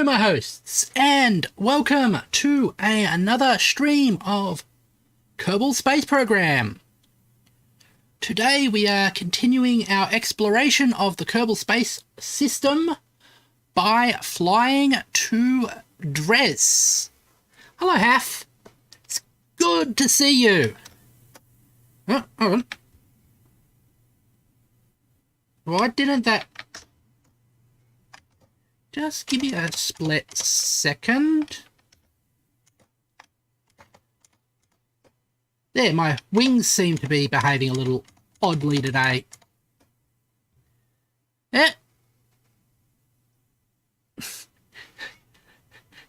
my hosts, and welcome to another stream of Kerbal Space Program. Today we are continuing our exploration of the Kerbal Space System by flying to Dres. Hello, Half. It's good to see you. Oh, hold on. Why didn't that... Just give me a split second. There, my wings seem to be behaving a little oddly today.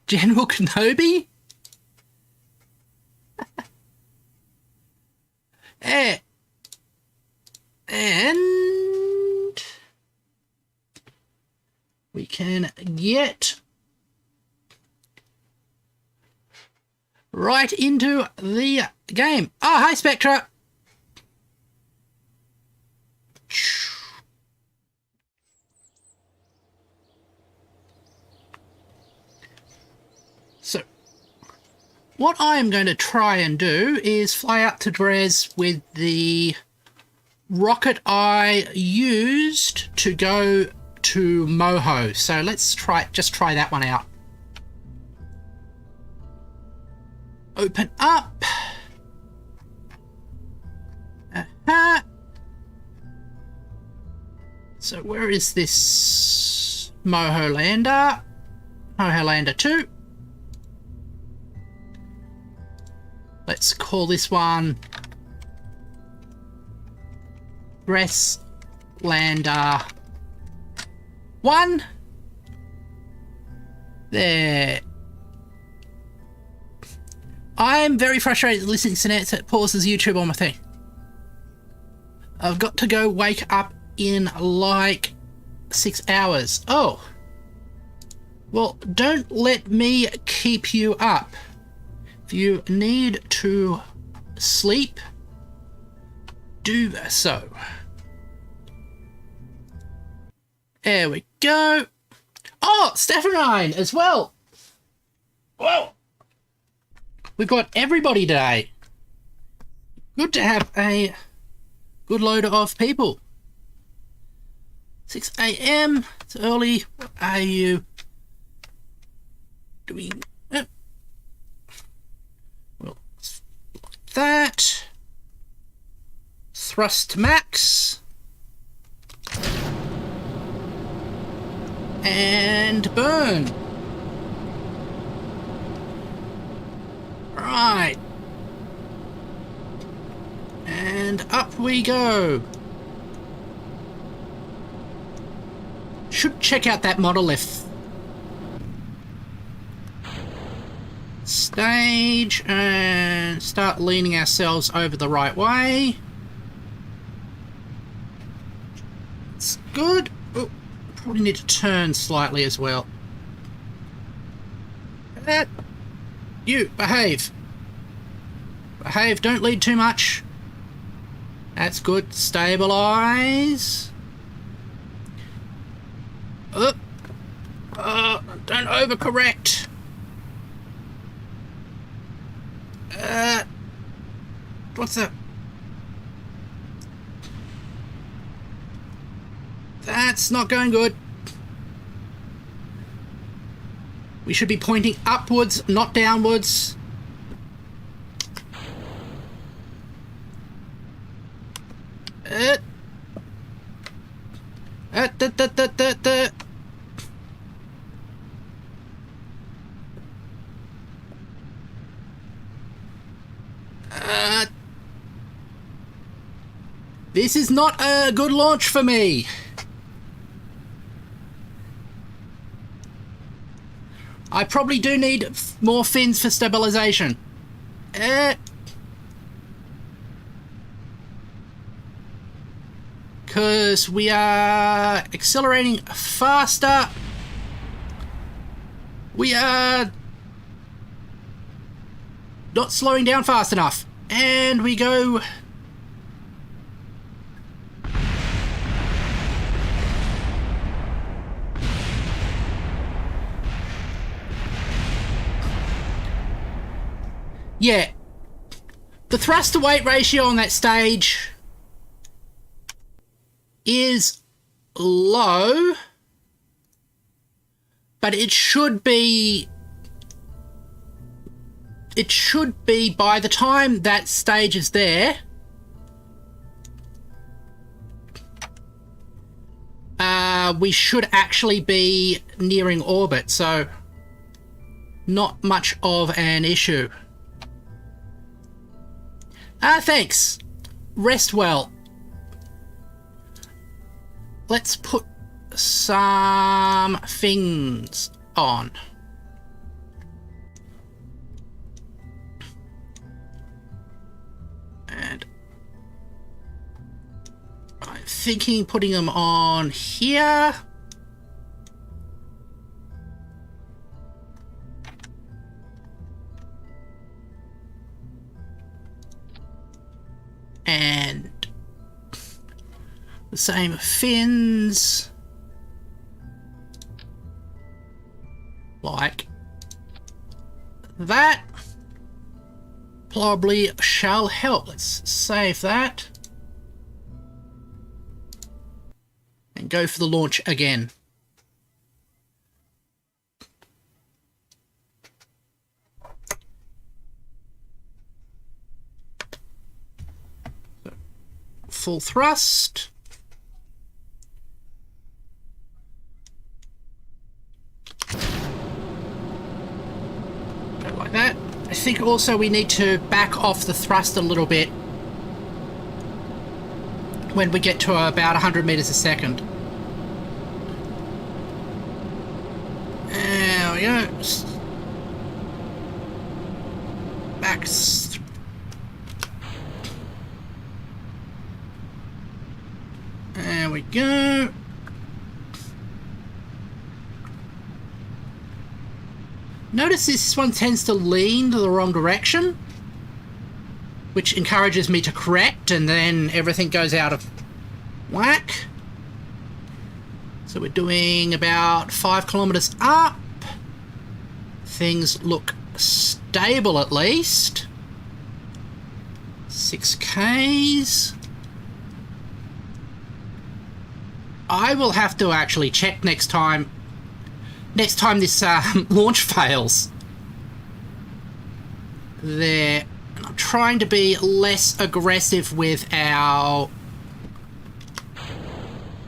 General Kenobi? And we can get right into the game. Oh, hi, Spectra. So, what I'm going to try and do is fly up to Dres with the rocket I used to go to Moho. So let's just try that one out. Open up. So where is this Moho lander? Moho lander 2. Let's call this one Dres lander 1. There. I'm very frustrated listening to Nancy pauses YouTube on my thing. I've got to go wake up in like 6 hours. Oh. Well, don't let me keep you up. If you need to sleep, do so. There we go. Oh, Stephanie as well. Whoa. We've got everybody today. Good to have a good load of people. 6 a.m. It's early. What are you doing? Well, like that. Thrust max. And burn. Right. And up we go. Should check out that monolith. Stage and start leaning ourselves over the right way. It's good. Oh, probably need to turn slightly as well. You, behave. Behave, don't lead too much. That's good. Stabilize. Don't overcorrect. What's that? That's not going good. We should be pointing upwards, not downwards. This is not a good launch for me. I probably do need more fins for stabilization. Because we are accelerating faster. We are not slowing down fast enough. And we go... Yeah, the thrust to weight ratio on that stage is low, but it should be by the time that stage is there, we should actually be nearing orbit, so not much of an issue. Thanks. Rest well. Let's put some things on. And I'm thinking putting them on here. And the same fins, like that, probably shall help. Let's save that and go for the launch again. Full thrust. Go like that. I think also we need to back off the thrust a little bit when we get to about 100 meters a second. There we go. Back. There we go. Notice this one tends to lean to the wrong direction, which encourages me to correct, and then everything goes out of whack. So we're doing about 5 kilometers up. Things look stable at least. 6 Ks. I will have to actually check next time this launch fails. There. I'm trying to be less aggressive with our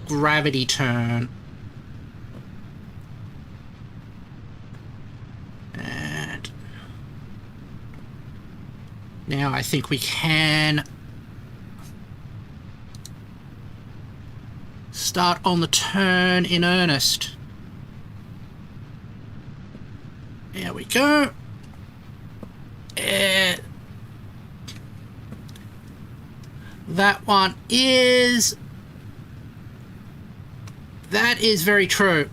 gravity turn. And now I think we can start on the turn in earnest. There we go. That is very true.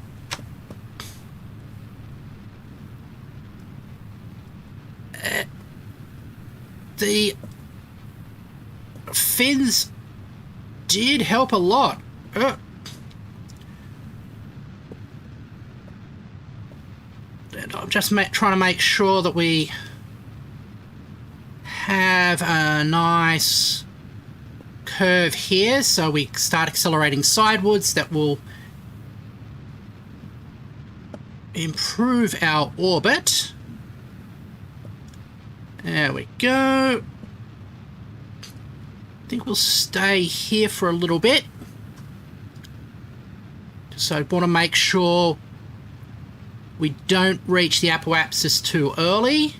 The fins did help a lot. And I'm just trying to make sure that we have a nice curve here, so we start accelerating sidewards. That will improve our orbit. There we go. I think we'll stay here for a little bit. So I want to make sure we don't reach the apoapsis too early,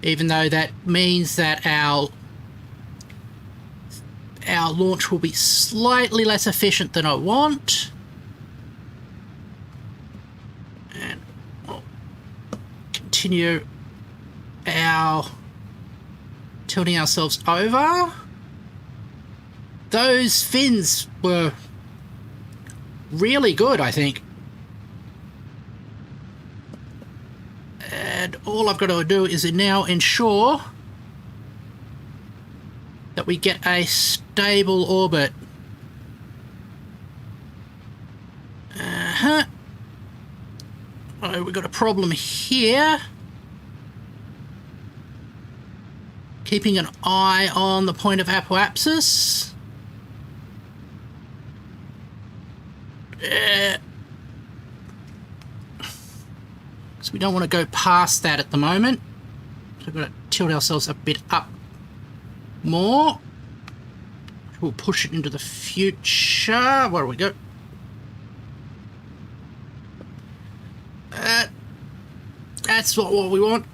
even though that means that our launch will be slightly less efficient than I want. And we'll continue our tilting ourselves over. Those fins were really good, I think. And all I've got to do is now ensure that we get a stable orbit. Oh, we've got a problem here. Keeping an eye on the point of apoapsis. So we don't want to go past that at the moment. So we've got to tilt ourselves a bit up more. We'll push it into the future. Where do we go? That's what we want.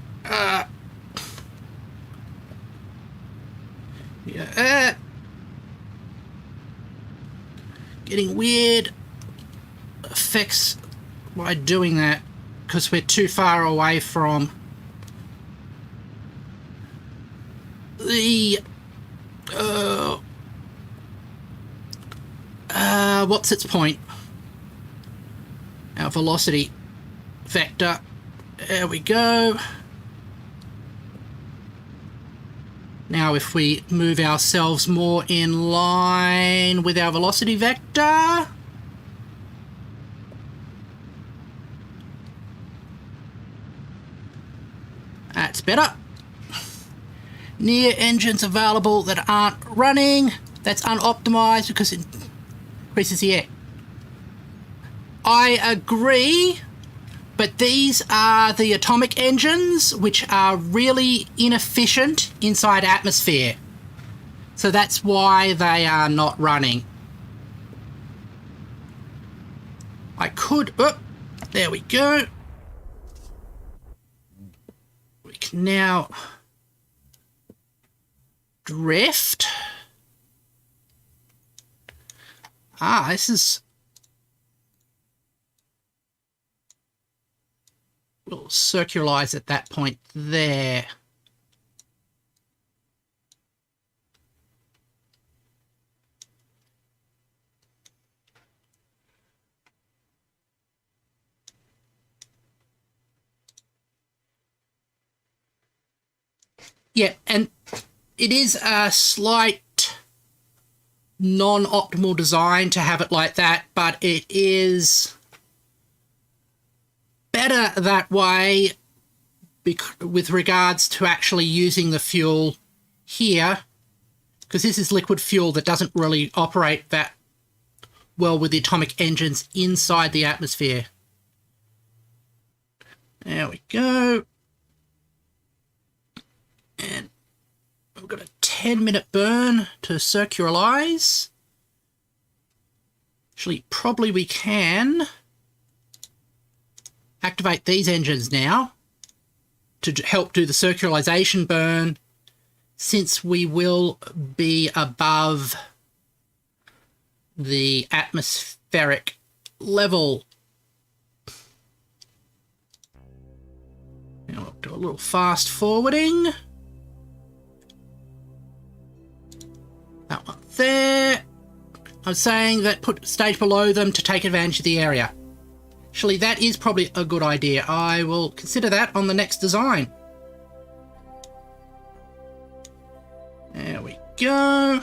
Yeah. Getting weird effects by doing that because we're too far away from the what's its point? Our velocity vector. There we go. Now if we move ourselves more in line with our velocity vector, that's better. Near engines available that aren't running, that's unoptimized because it increases the air. I agree, but these are the atomic engines which are really inefficient inside atmosphere. So that's why they are not running. I could, oh, there we go. We can now drift. This is... We'll circularize at that point there. Yeah, and it is a slight non-optimal design to have it like that, but it is better that way with regards to actually using the fuel here, because this is liquid fuel that doesn't really operate that well with the atomic engines inside the atmosphere. There we go. And we've got a 10-minute burn to circularize. Actually, probably we can activate these engines now to help do the circularization burn, since we will be above the atmospheric level. Now we'll do a little fast forwarding. That one there. I'm saying that put stage below them to take advantage of the area. Actually, that is probably a good idea. I will consider that on the next design. There we go.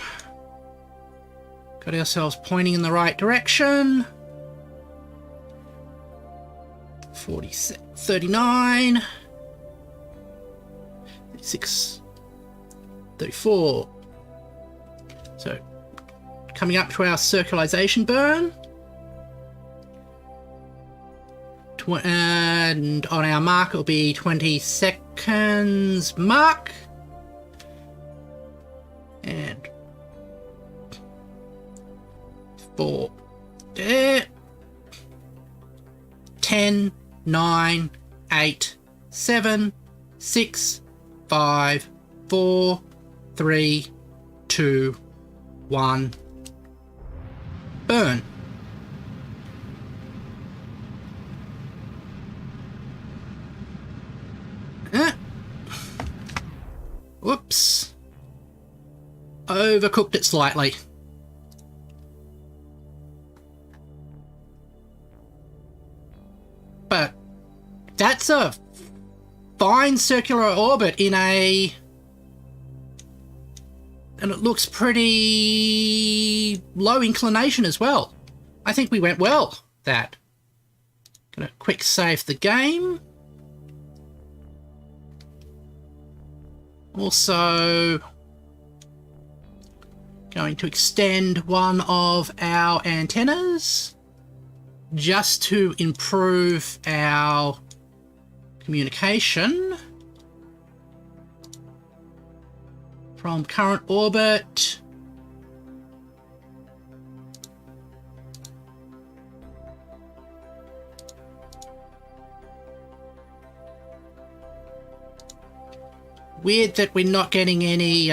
Got ourselves pointing in the right direction. 39. 36. 34. So, coming up to our circularization burn. And on our mark, it'll be 20 seconds mark. And 4 there. 10, 9, 8, 7, 6, 5, 4, 3, 2, 1. Burn. Whoops. Overcooked it slightly. But that's a fine circular orbit in a... And it looks pretty low inclination as well. I think we went well, that. Gonna quick save the game. Also going to extend one of our antennas just to improve our communication from current orbit. Weird that we're not getting any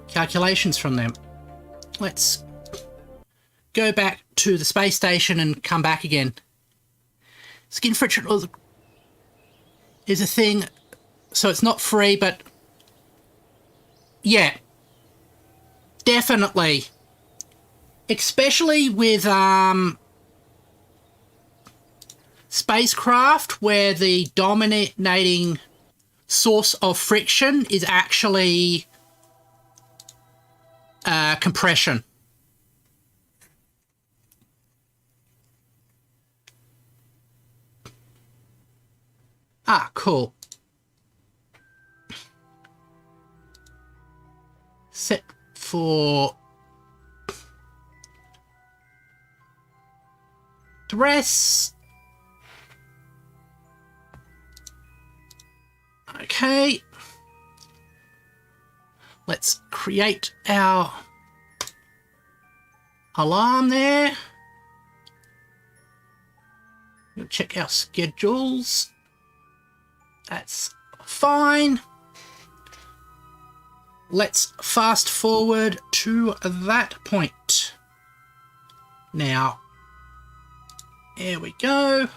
calculations from them. Let's go back to the space station and come back again. Skin friction is a thing, so it's not free, but yeah, definitely. Especially with spacecraft where the dominating source of friction is actually compression. Ah, cool. Set for Dres. Okay. Let's create our alarm there. We'll check our schedules. That's fine. Let's fast forward to that point. Now, here we go.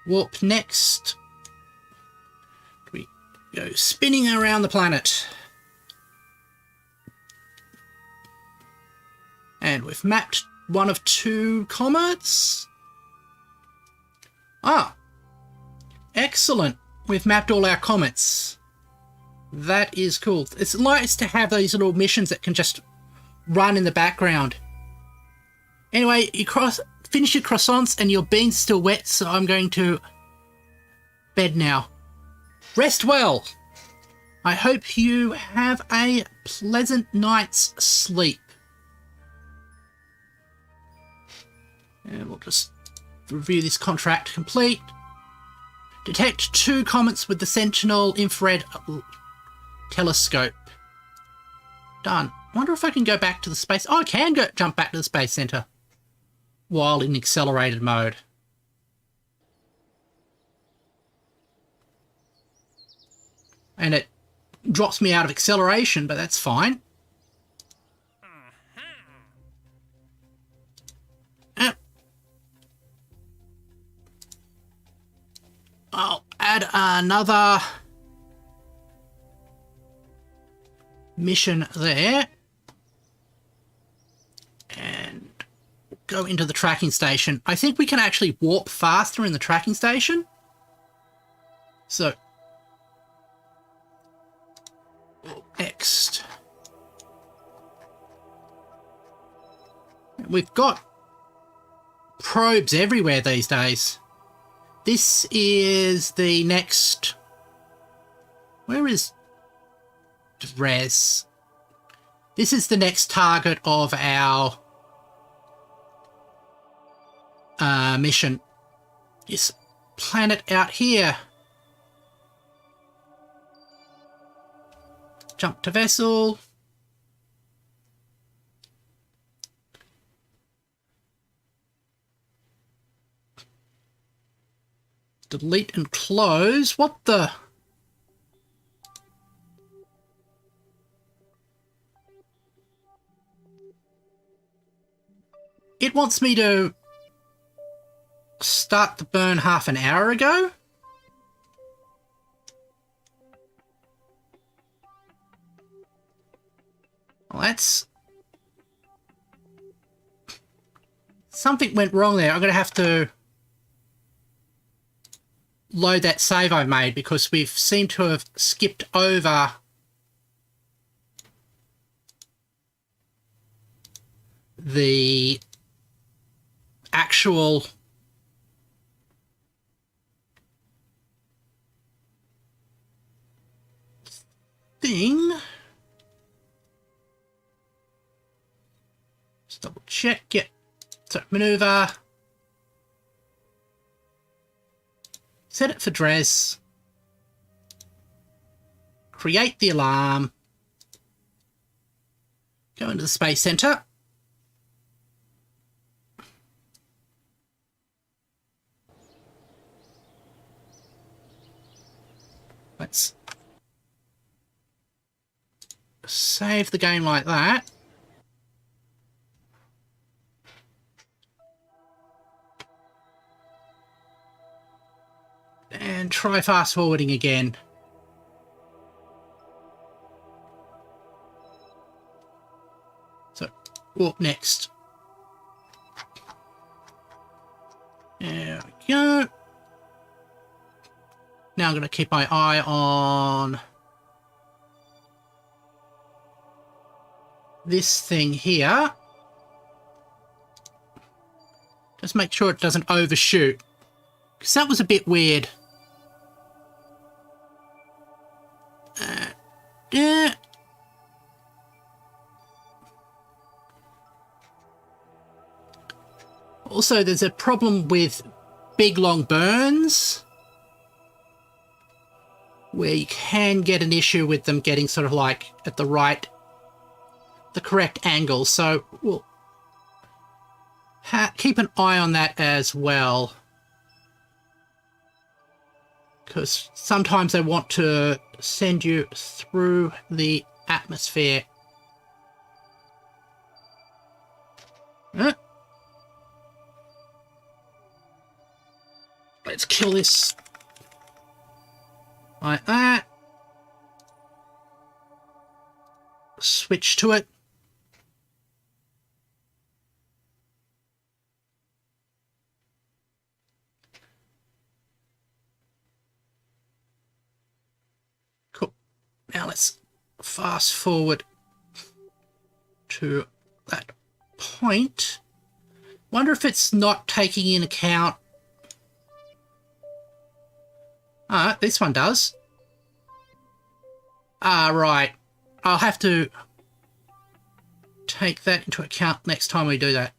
Warp next. We go spinning around the planet. And we've mapped one of two comets. Ah, excellent. We've mapped all our comets. That is cool. It's nice to have these little missions that can just run in the background. Anyway, you finish your croissants and your bean's still wet, so I'm going to bed now. Rest well. I hope you have a pleasant night's sleep. And we'll just review this contract complete. Detect 2 comets with the Sentinel infrared telescope. Done. I wonder if I can go back to the space... Oh, I can jump back to the Space Center while in accelerated mode. And it drops me out of acceleration, but that's fine. I'll add another mission there. And go into the tracking station. I think we can actually warp faster in the tracking station. So, next. We've got probes everywhere these days. This is the next... Where is Dres? This is the next target of our mission. This planet out here. Jump to vessel. Delete and close. What the? It wants me to start the burn half an hour ago? Well, that's... Something went wrong there. I'm going to have to load that save I made because we've seemed to have skipped over the actual thing. Let's double check. Yeah. So maneuver. Set it for Dres. Create the alarm. Go into the Space Center. Let's save the game like that. And try fast forwarding again. So, what next? There we go. Now I'm going to keep my eye on this thing here. Just make sure it doesn't overshoot, because that was a bit weird. Yeah. Also, there's a problem with big long burns, where you can get an issue with them getting sort of like at the correct angle. So we'll keep an eye on that as well, because sometimes they want to send you through the atmosphere. Let's kill this like that. Switch to it. Cool. Now let's fast forward to that point. Wonder if it's not taking in account. This one does. Right. I'll have to take that into account next time we do that.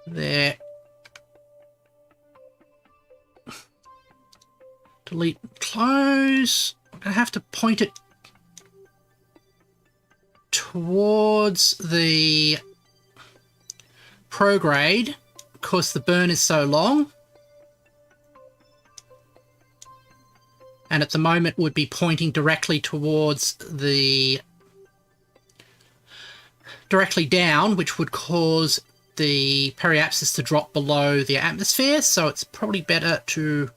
There. Delete and close. I'm going to have to point it towards the prograde, because the burn is so long, and at the moment would be pointing directly towards the down, which would cause the periapsis to drop below the atmosphere. So it's probably better to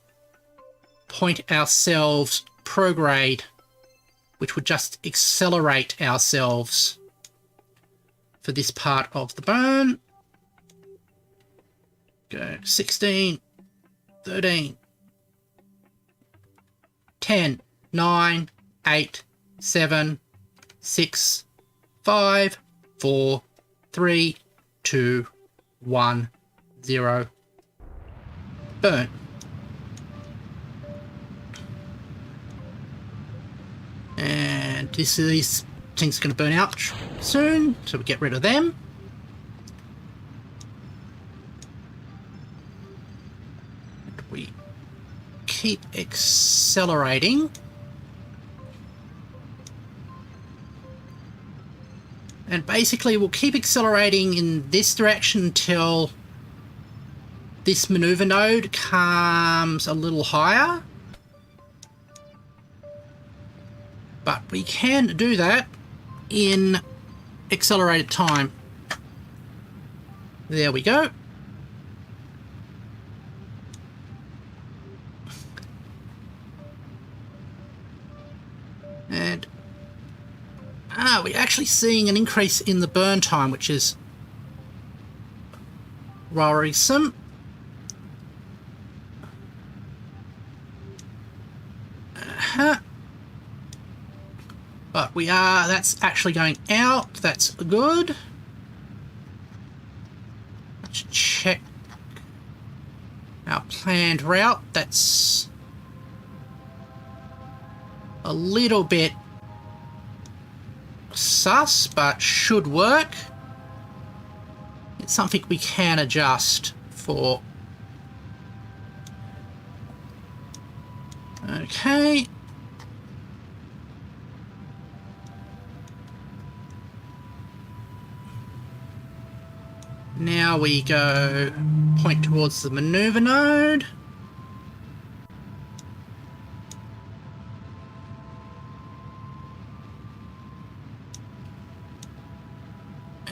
point ourselves prograde, which would just accelerate ourselves for this part of the burn. Go 16, 13, 10, 9, 8, 7, 6, 5, 4, 3, 2, 1, 0. Burn. And these things are going to burn out soon, so we get rid of them. We keep accelerating. And basically we'll keep accelerating in this direction until this maneuver node comes a little higher. But we can do that in accelerated time. There we go. And we're actually seeing an increase in the burn time, which is worrisome. But that's actually going out. That's good. Let's check our planned route. That's a little bit sus, but should work. It's something we can adjust for. Okay. Now we go point towards the maneuver node.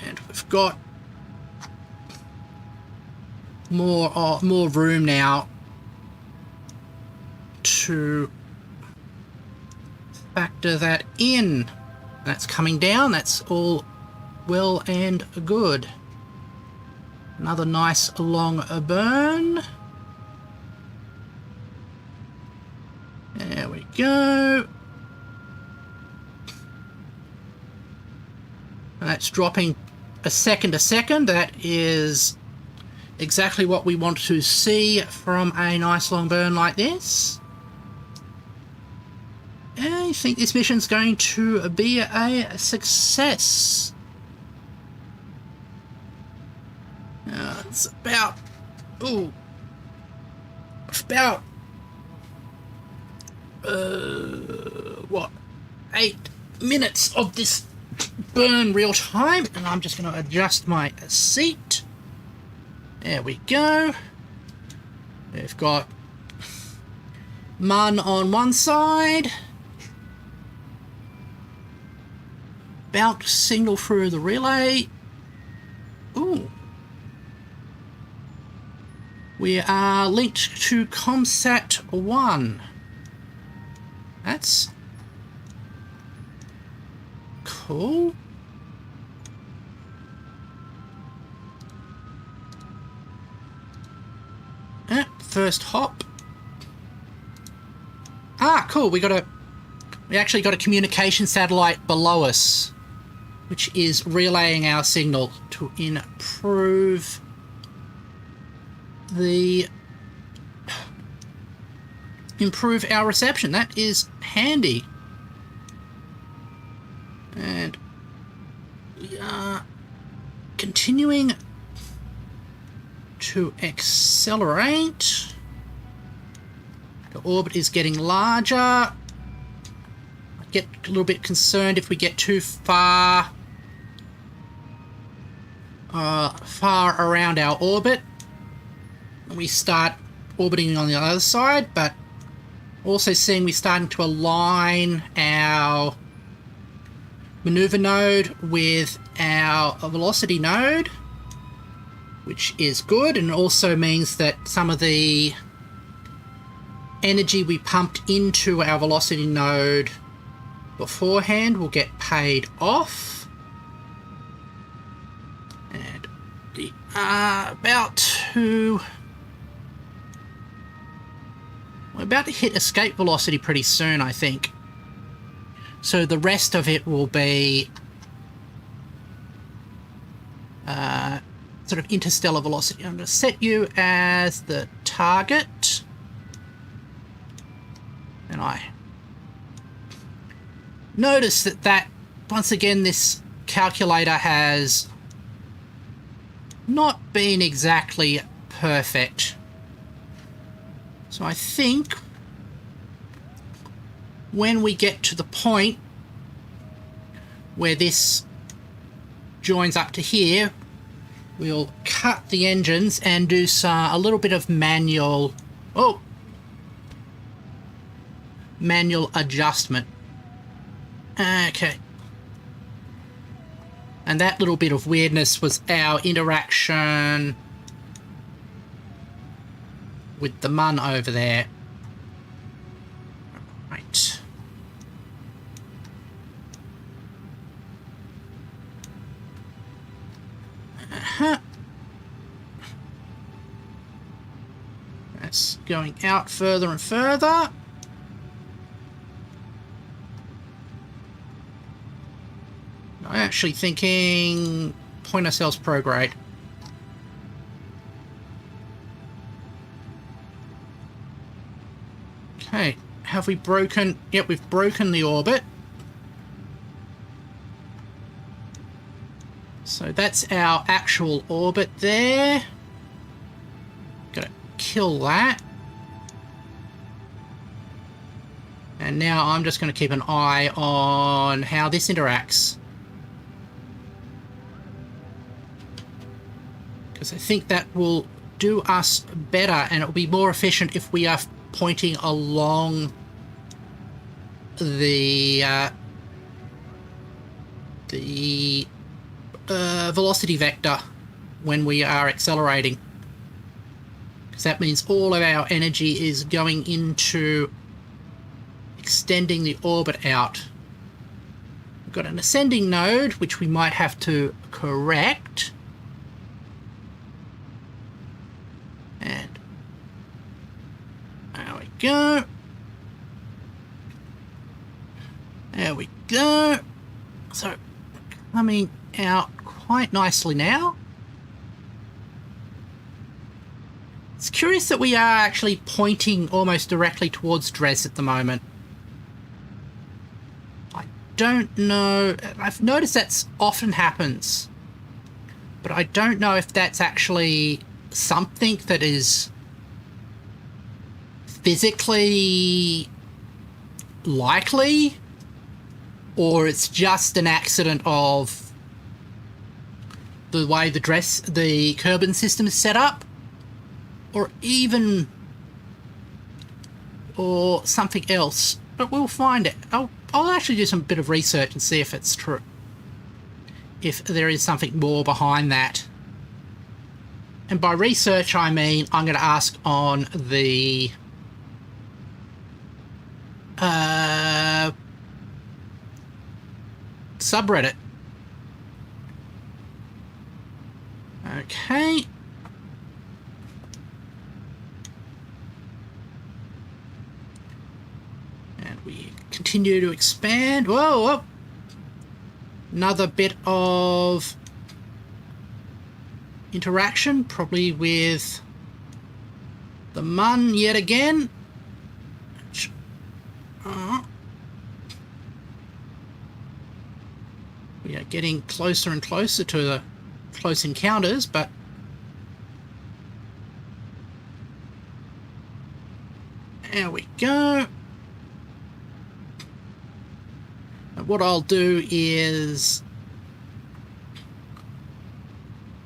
And we've got more room now to factor that in. That's coming down. That's all well and good. Another nice long burn. There we go. That's dropping a second a second. That is exactly what we want to see from a nice long burn like this. I think this mission's going to be a success. It's about, what, 8 minutes of this burn real time, and I'm just going to adjust my seat. There we go. We've got Mun on one side. About to signal through the relay. Ooh. We are linked to ComSat 1. That's cool. First hop. Ah, cool. We actually got a communication satellite below us, which is relaying our signal to improve our reception. That is handy. And we are continuing to accelerate. The orbit is getting larger. I get a little bit concerned if we get too far around our orbit. We start orbiting on the other side, but also seeing we're starting to align our maneuver node with our velocity node, which is good, and also means that some of the energy we pumped into our velocity node beforehand will get paid off. And we are we're about to hit escape velocity pretty soon, I think. So the rest of it will be sort of interstellar velocity. I'm going to set you as the target. And I notice that once again, this calculator has not been exactly perfect. So I think when we get to the point where this joins up to here, we'll cut the engines and do a little bit of manual adjustment. Okay. And that little bit of weirdness was our interaction with the Mun over there. Right. That's going out further and further. I'm actually thinking point ourselves prograde. Okay, have we broken? Yep, we've broken the orbit. So that's our actual orbit there. Gotta kill that. And now I'm just going to keep an eye on how this interacts. Because I think that will do us better, and it will be more efficient if we are pointing along the velocity vector when we are accelerating. Because that means all of our energy is going into extending the orbit out. We've got an ascending node, which we might have to correct. And there we go. There we go. So, coming out quite nicely now. It's curious that we are actually pointing almost directly towards Dres at the moment. I don't know. I've noticed that often happens, but I don't know if that's actually something that is physically likely, or it's just an accident of the way the Kerbal system is set up, or something else. But we'll find it. I'll actually do some bit of research and see if it's true. If there is something more behind that. And by research, I mean I'm going to ask on the subreddit. Okay. And we continue to expand. Whoa, whoa. Another bit of interaction, probably with the Mun yet again. We are getting closer and closer to the close encounters, but there we go. And what I'll do is,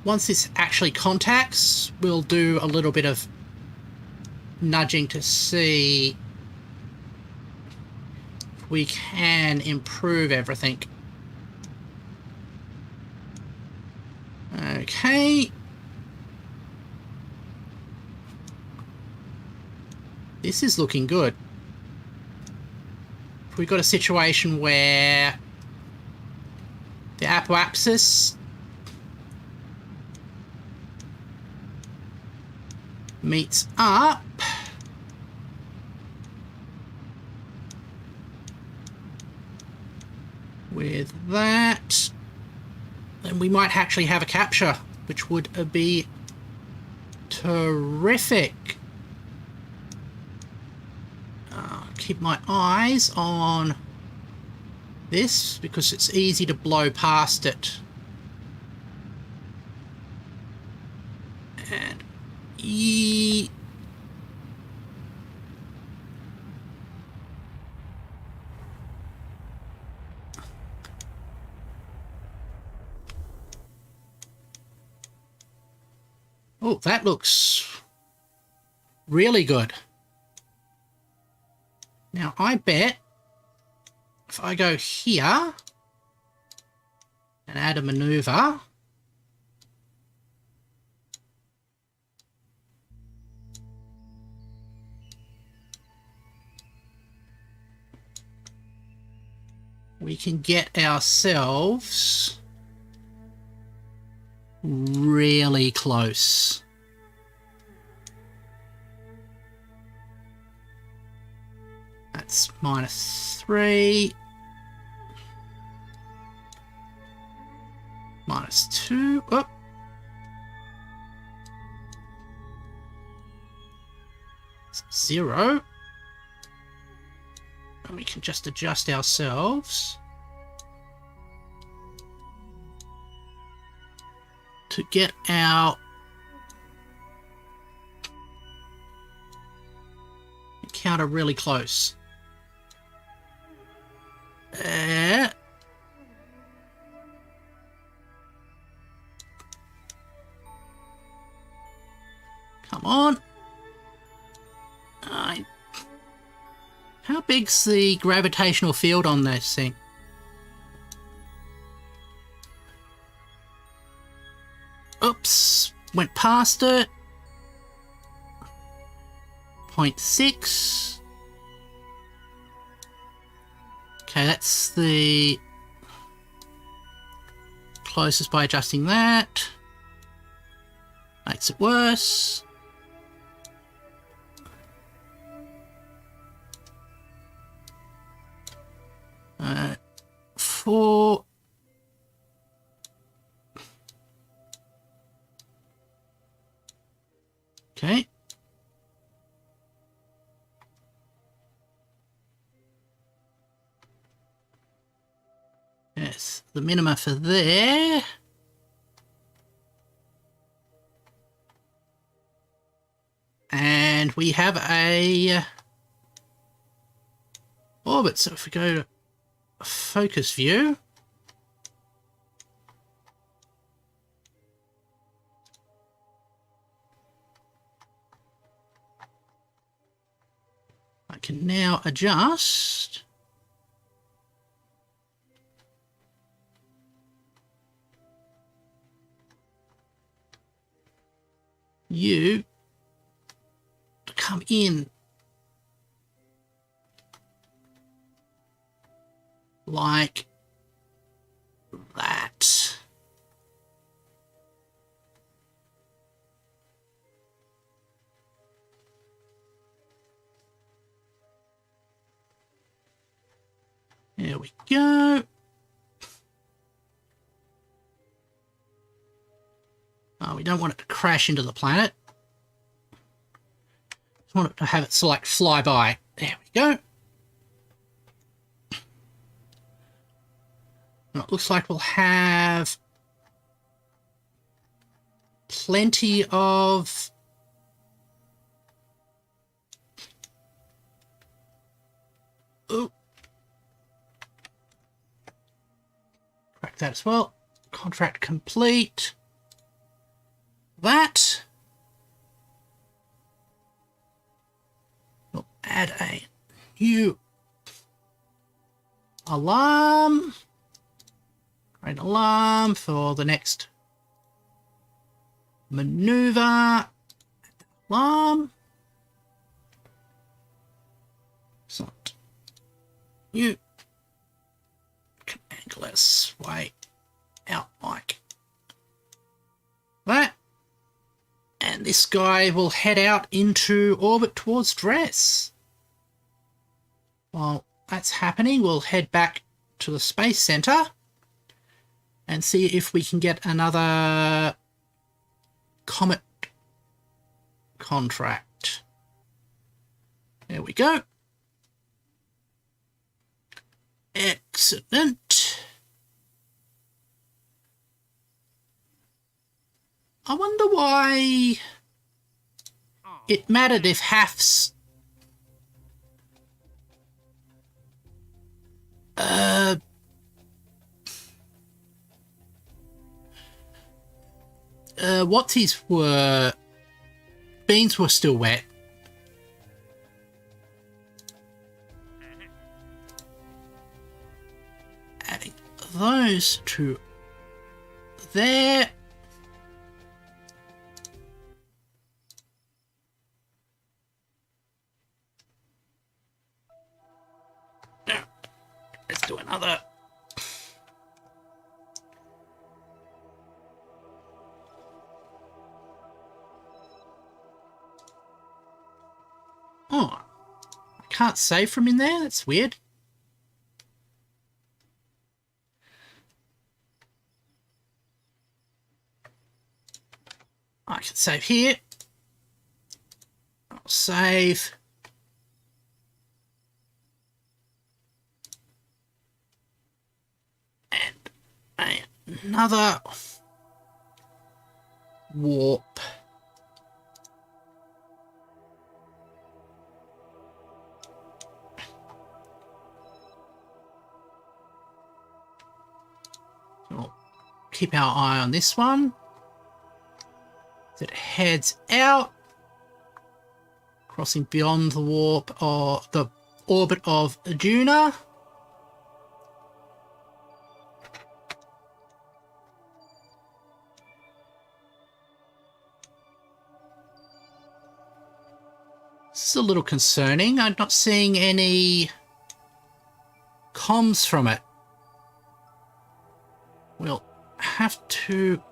once this actually contacts, we'll do a little bit of nudging to see if we can improve everything. Okay. This is looking good. We've got a situation where the apoapsis meets up with that, then we might actually have a capture, which would be terrific. Keep my eyes on this because it's easy to blow past it. And oh, that looks really good. Now, I bet if I go here and add a maneuver, we can get ourselves really close. That's -3. -2. Oh. It's 0. we can just adjust ourselves to get our encounter really close. Come on. How big's the gravitational field on this thing? Oops, went past it. 0.6. Okay, that's the closest by adjusting that. Makes it worse. Four. Okay. Yes, the minima for there. And we have a orbit. So if we go to focus view, I can now adjust you to come in like that. There we go. Oh, we don't want it to crash into the planet. We want it to have it select flyby. There we go. Well, it looks like we'll have plenty of crack that as well. Contract complete. That. We'll add a new alarm. Create an alarm for the next maneuver. Alarm. Excellent. You can angle this way out like that. And this guy will head out into orbit towards Dres. While that's happening, we'll head back to the Space Center and see if we can get another Comet contract. There we go. Excellent. I wonder why it mattered if halves whatsies were beans were still wet. Adding those to there. Now, let's do another. Oh, I can't save from in there? That's weird. I can save here. I'll save. another warp. We'll keep our eye on this one. It heads out, crossing beyond the warp or the orbit of Juna. This is a little concerning. I'm not seeing any comms from it. We'll have to...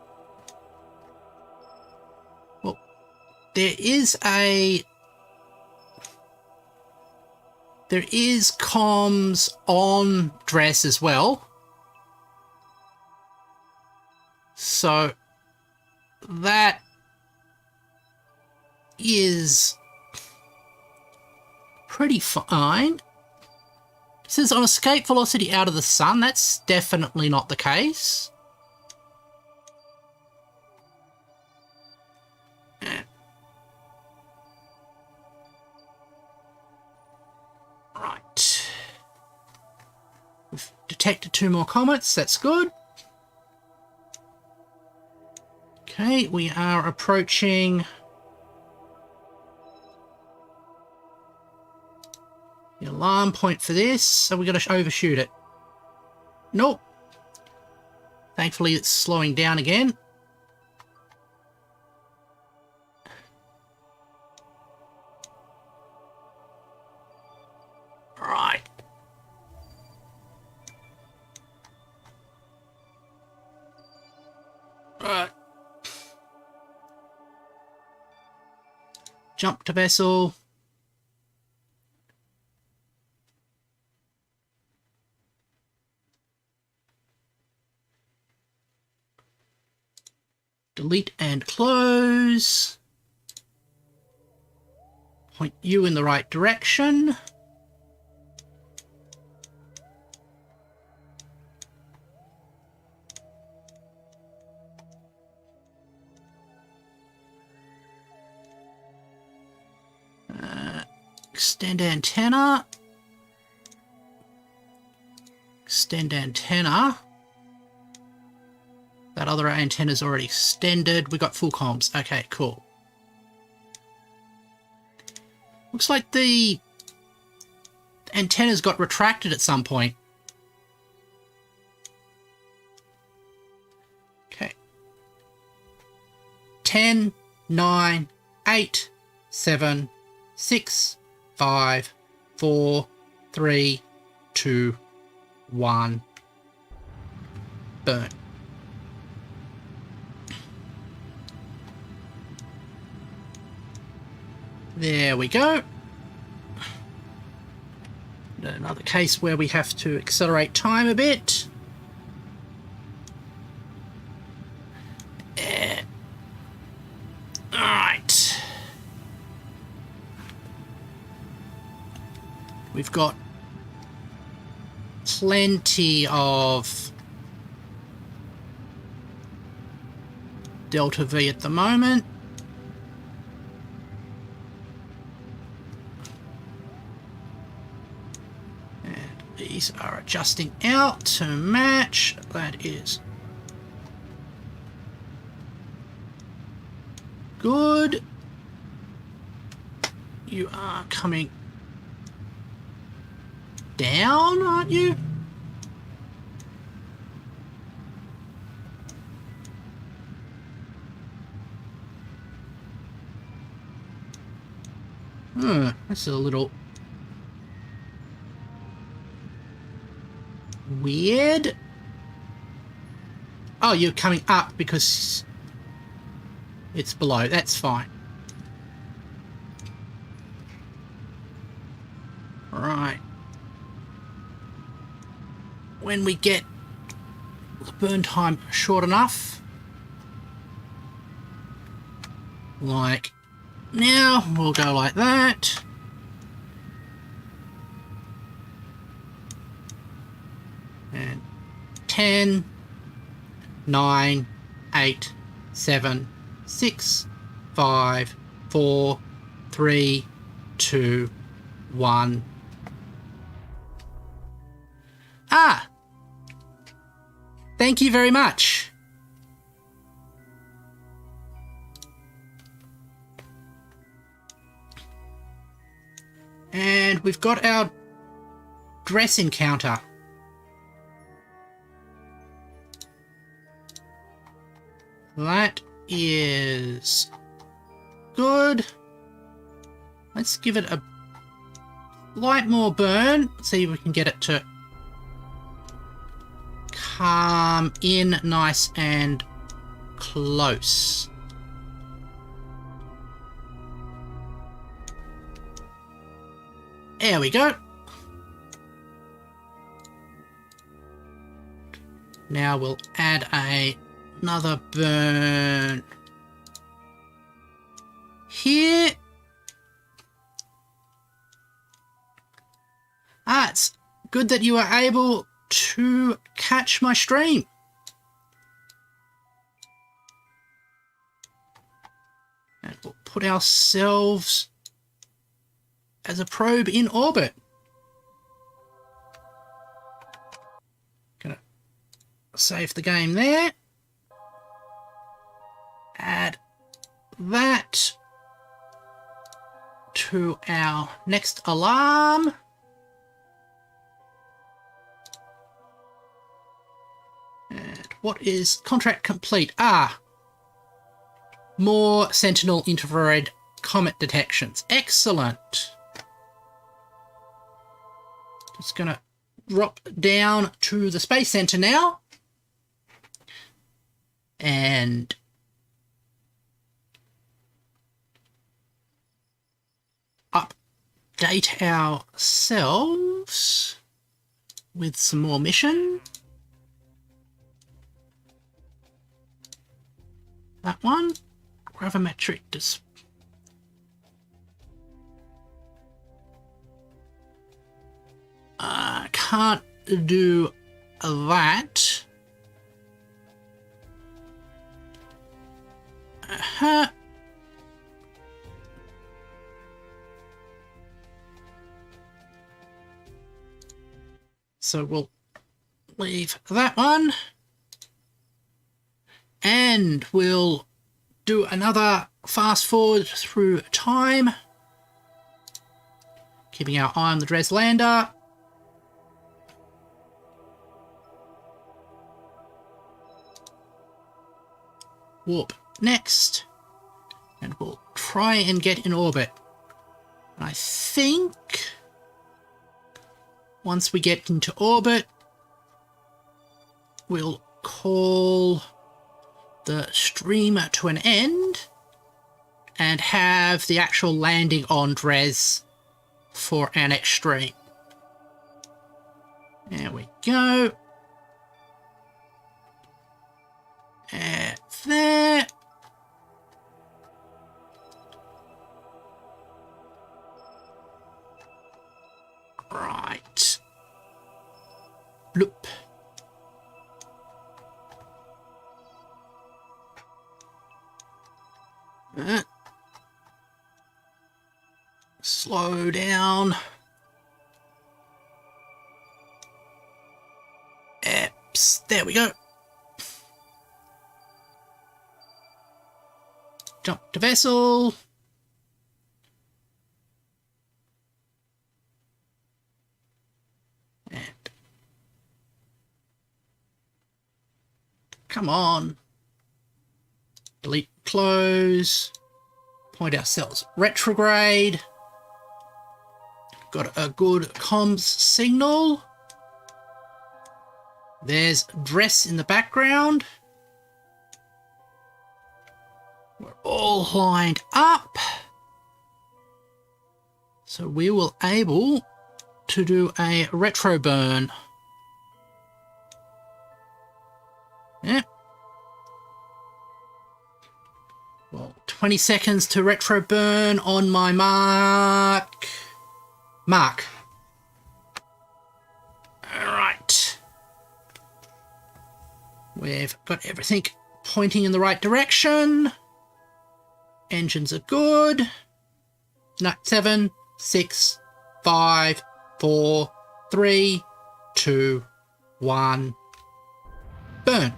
Well, there is comms on Dres as well. So that is pretty fine. It says on escape velocity out of the sun. That's definitely not the case. Right. We've detected 2 more comets. That's good. Okay, we are approaching the alarm point for this, so we've got to overshoot it. Nope. Thankfully, it's slowing down again. Right. Right. Jump to vessel. Delete and close. Point you in the right direction. Extend antenna. Extend antenna. That other antenna's already extended. We got full comms. Okay, cool. Looks like the antennas got retracted at some point. Okay. 10, 9, 8, 7, 6, 5, 4, 3, 2, 1. Burn. There we go. Another case where we have to accelerate time a bit. Alright. We've got plenty of delta V at the moment. These are adjusting out to match. That is good. You are coming down, aren't you? That's a little weird. Oh, you're coming up because it's below. That's fine. Right. When we get the burn time short enough, like now, we'll go like that. And 10, 9, 8, 7, 6, 5, 4, 3, 2, 1. Ah! Thank you very much. And we've got our Dres encounter. That is good. Let's give it a light more burn. See if we can get it to come in nice and close. There we go. Now we'll add another burn here. It's good that you are able to catch my stream. And we'll put ourselves as a probe in orbit. Gonna save the game there. Add that to our next alarm. And what is contract complete? More Sentinel infrared comet detections. Excellent. Just gonna drop down to the Space Center now. And update ourselves with some more mission. That one, gravimetric display. Can't do that. So we'll leave that one. And we'll do another fast forward through time. Keeping our eye on the Dres lander. Warp next. And we'll try and get in orbit. I think once we get into orbit, we'll call the stream to an end and have the actual landing on Dres for our next stream. There we go. There. Right. Bloop. Slow down. Eps. There we go. Jump to vessel. And come on. Delete, close. Point ourselves retrograde. Got a good comms signal. There's Dres in the background. We're all lined up. So we will able to do a retro burn. Yeah. Well, 20 seconds to retro burn on my mark. All right. We've got everything pointing in the right direction. Engines are good. No, 7, 6, 5, 4, 3, 2, 1. Burn.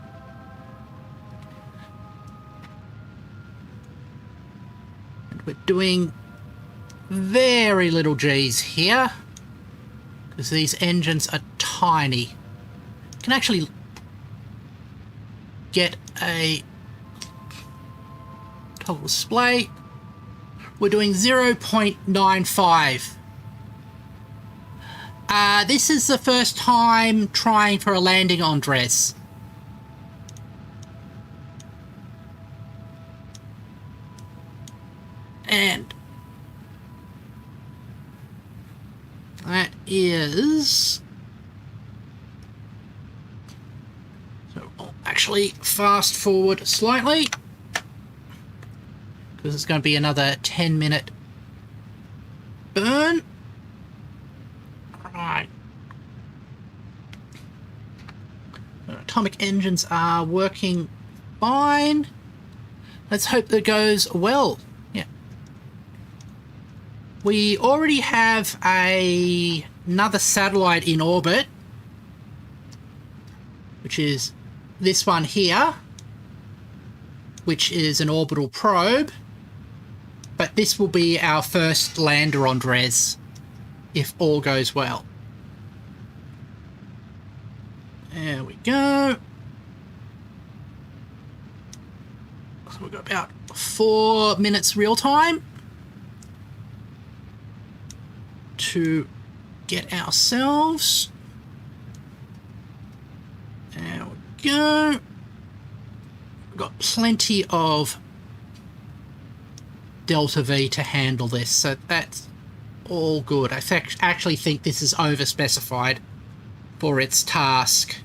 And we're doing very little G's here because these engines are tiny. You can actually get a total display. We're doing 0.95. This is the first time trying for a landing on Dres. And that is... So I'll actually fast forward slightly, because it's going to be another 10-minute burn. Right. Atomic engines are working fine. Let's hope that goes well. Yeah. We already have another satellite in orbit, which is this one here, which is an orbital probe. But this will be our first lander on Dres, if all goes well. There we go. So we've got about 4 minutes real time to get ourselves. There we go. We've got plenty of Delta V to handle this, so that's all good. I actually think this is overspecified for its task,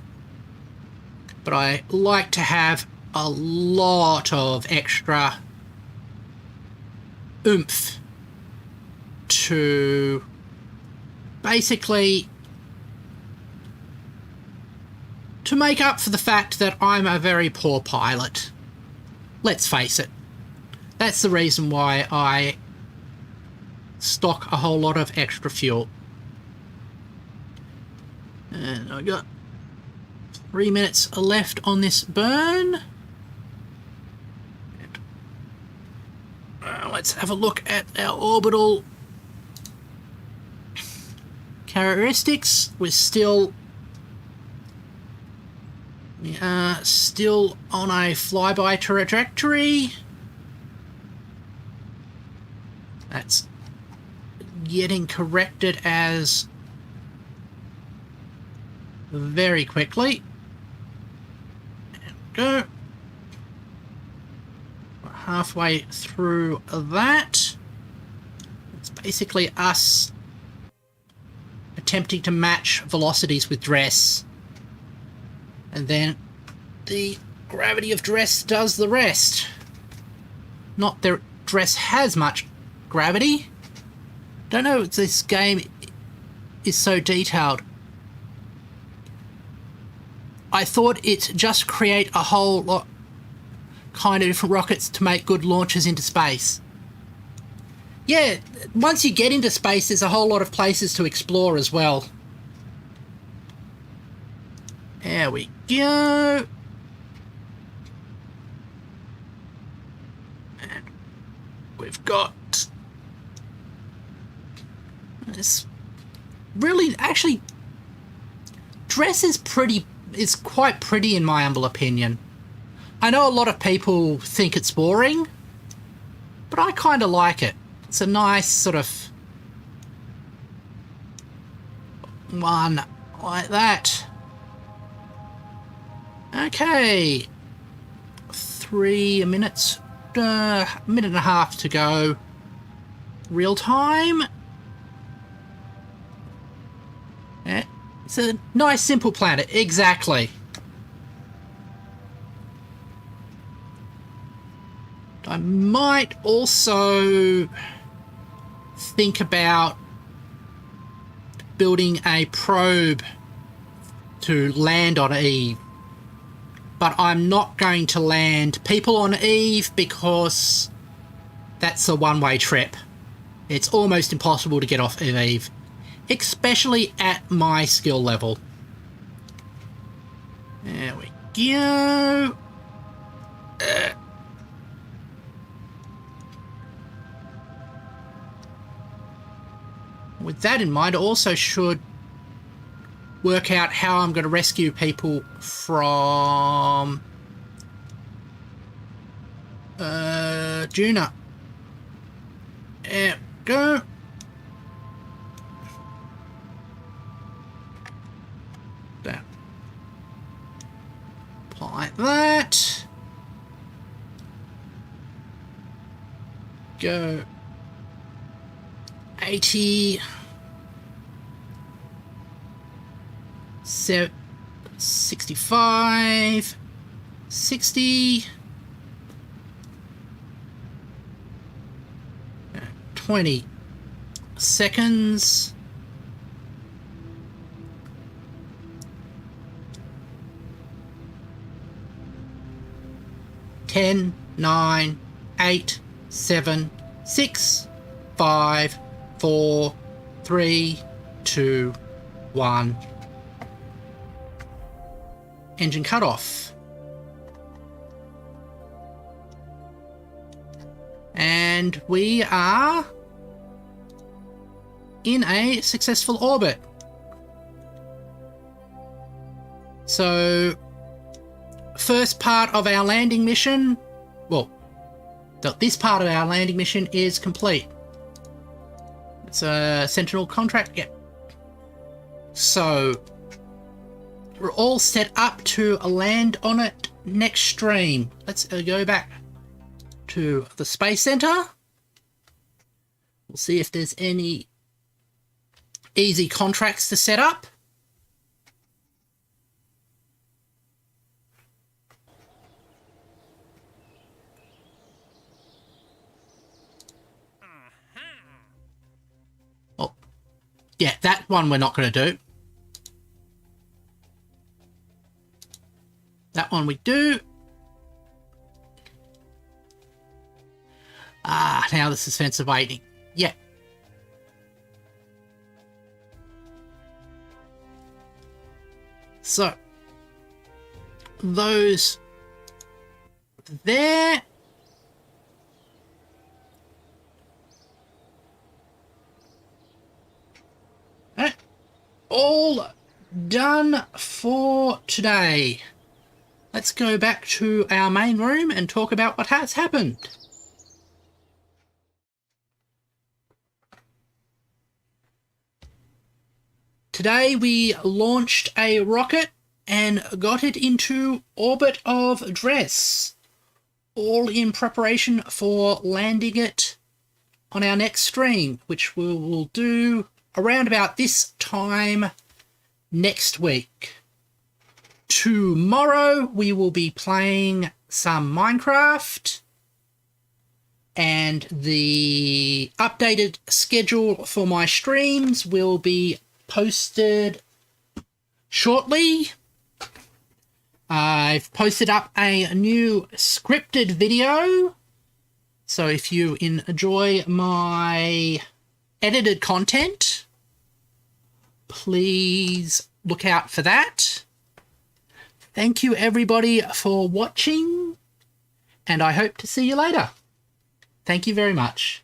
but I like to have a lot of extra oomph to basically to make up for the fact that I'm a very poor pilot. Let's face it. That's the reason why I stock a whole lot of extra fuel. And I got 3 minutes left on this burn. Let's have a look at our orbital characteristics. We're still on a flyby trajectory. That's getting corrected as very quickly. And go. We're halfway through that. It's basically us attempting to match velocities with Dres. And then the gravity of Dres does the rest. Not that Dres has much gravity. Don't know if this game is so detailed. I thought it just create a whole lot kind of different rockets to make good launches into space. Yeah, once you get into space, there's a whole lot of places to explore as well. There we go. And we've got this really, actually, Dres is quite pretty in my humble opinion. I know a lot of people think it's boring, but I kind of like it. It's a nice sort of one like that. Okay, 3 minutes, minute and a half to go. Real time. Yeah, it's a nice simple planet, exactly. I might also think about building a probe to land on a but I'm not going to land people on Eve because that's a one-way trip. It's almost impossible to get off of Eve, especially at my skill level. There we go. With that in mind, I also should work out how I'm going to rescue people from Juna. There we go. There. Apply that. Go. 80. 65. 60. 20 seconds. Ten, 9, 8, 7, 6, 5, 4, 3, 2, 1. Engine cutoff. And we are in a successful orbit. So, first part of our landing mission, well, this part of our landing mission is complete. It's a Sentinel contract, yep. So, we're all set up to land on it next stream. Let's go back to the Space Center. We'll see if there's any easy contracts to set up. Oh, yeah, that one we're not going to do. That one we do. Ah, now the suspense of waiting. Yeah. So, those there. All done for today. Let's go back to our main room and talk about what has happened. Today we launched a rocket and got it into orbit of Dres, all in preparation for landing it on our next stream, which we will do around about this time next week. Tomorrow we will be playing some Minecraft, and the updated schedule for my streams will be posted shortly. I've posted up a new scripted video, so if you enjoy my edited content, please look out for that. Thank you everybody for watching, and I hope to see you later. Thank you very much.